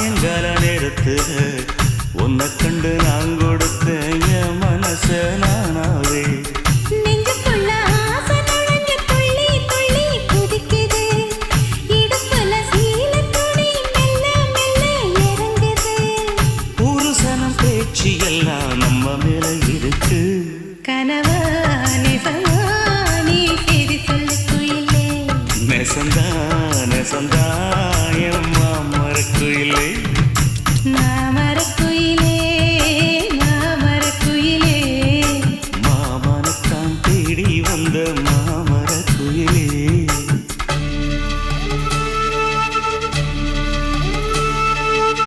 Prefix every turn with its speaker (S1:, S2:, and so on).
S1: சாயங்காலம் நேரத்து உன்னை கண்டு நான் கொடுத்த என் மனச நானாவே எல்லாம் நம்ம மேல இருக்கு
S2: கனவா நிசமா நீ செய்தி சொல்லு குயிலே
S1: நெசந்தா நெசந்தா எம்மா மறக்குயிலே
S2: நான் மறக்க